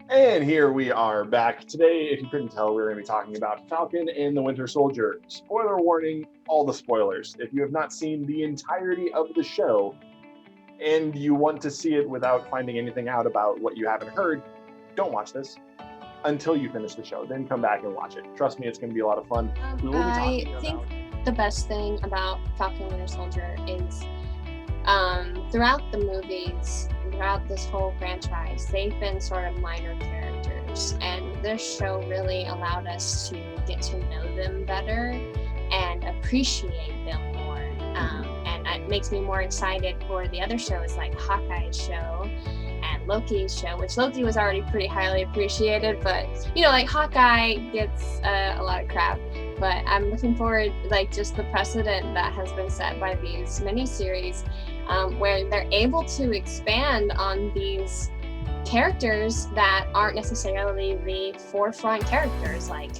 And here we are back. Today, if you couldn't tell, we're going to be talking about Falcon and the Winter Soldier. Spoiler warning, all the spoilers. If you have not seen the entirety of the show and you want to see it without finding anything out about what you haven't heard, don't watch this until you finish the show. Then come back and watch it. Trust me, it's going to be a lot of fun. We will be talking I think the best thing about Falcon and Winter Soldier is throughout the movies, throughout this whole franchise, they've been sort of minor characters, and this show really allowed us to get to know them better and appreciate them more. And it makes me more excited for the other shows like Hawkeye's show and Loki's show, which Loki was already pretty highly appreciated, but like Hawkeye gets a lot of crap. But I'm looking forward, like, just the precedent that has been set by these miniseries, where they're able to expand on these characters that aren't necessarily the forefront characters, like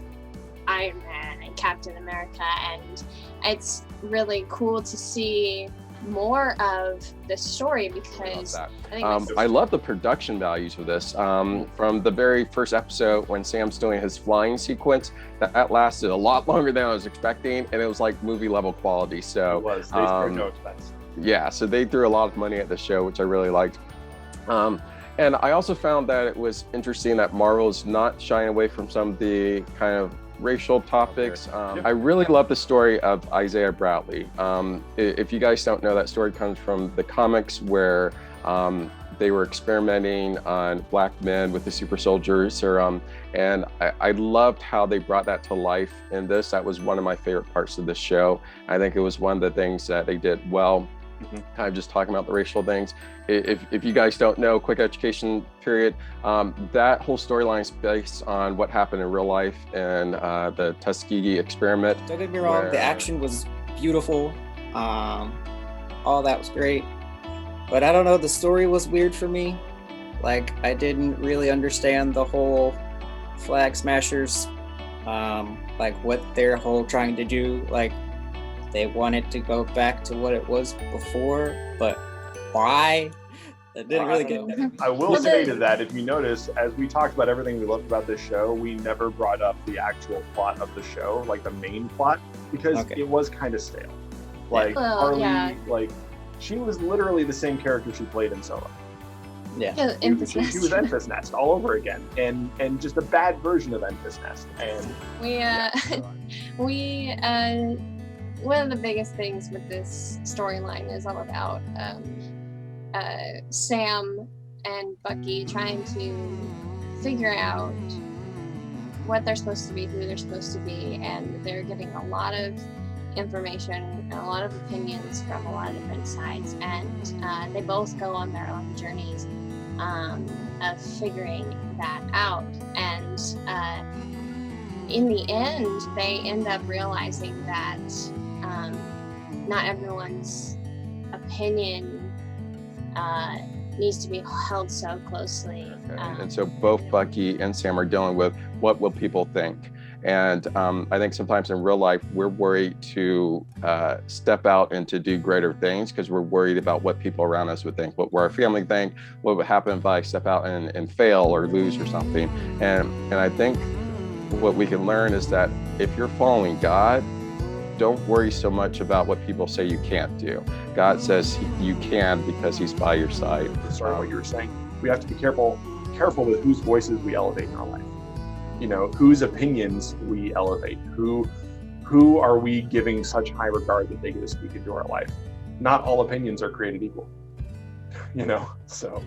Iron Man and Captain America, and it's really cool to see more of the story because I love the production values of this. From the very first episode when Sam's doing his flying sequence, that lasted a lot longer than I was expecting, and it was like movie level quality. So it was. They spared no expense. Yeah, so they threw a lot of money at the show, which I really liked. And I also found that it was interesting that Marvel's not shying away from some of the kind of racial topics. I really love the story of Isaiah Bradley. If you guys don't know, that story comes from the comics where they were experimenting on black men with the super soldier serum, and I loved how they brought that to life in this. That was one of my favorite parts of the show. I think it was one of the things that they did well. Kind of just talking about the racial things. If you guys don't know, quick education period, that whole storyline is based on what happened in real life and the Tuskegee experiment. Don't get me wrong, the action was beautiful. All that was great. But I don't know, the story was weird for me. Like, I didn't really understand the whole Flag Smashers, like what their whole trying to do. Like, they wanted to go back to what it was before, but why? That didn't really get me. I will say to that, if you notice, as we talked about everything we loved about this show, we never brought up the actual plot of the show, like the main plot, because it was kind of stale. Like, Harley, like, she was literally the same character she played in Solo. Yeah, she was Enfys Nest all over again, and just a bad version of Enfys Nest. And we one of the biggest things with this storyline is all about Sam and Bucky trying to figure out what they're supposed to be, who they're supposed to be, and they're getting a lot of information and a lot of opinions from a lot of different sides, and they both go on their own journeys of figuring that out, and in the end they end up realizing that not everyone's opinion needs to be held so closely. And so both Bucky and Sam are dealing with what will people think. And I think sometimes in real life, we're worried to step out and to do greater things because we're worried about what people around us would think, what will our family think, what would happen if I step out and fail or lose or something. And I think what we can learn is that if you're following God, don't worry so much about what people say you can't do. God says you can because he's by your side. Sorry, what you were saying. We have to be careful with whose voices we elevate in our life. You know, whose opinions we elevate. Who are we giving such high regard that they get to speak into our life? Not all opinions are created equal. So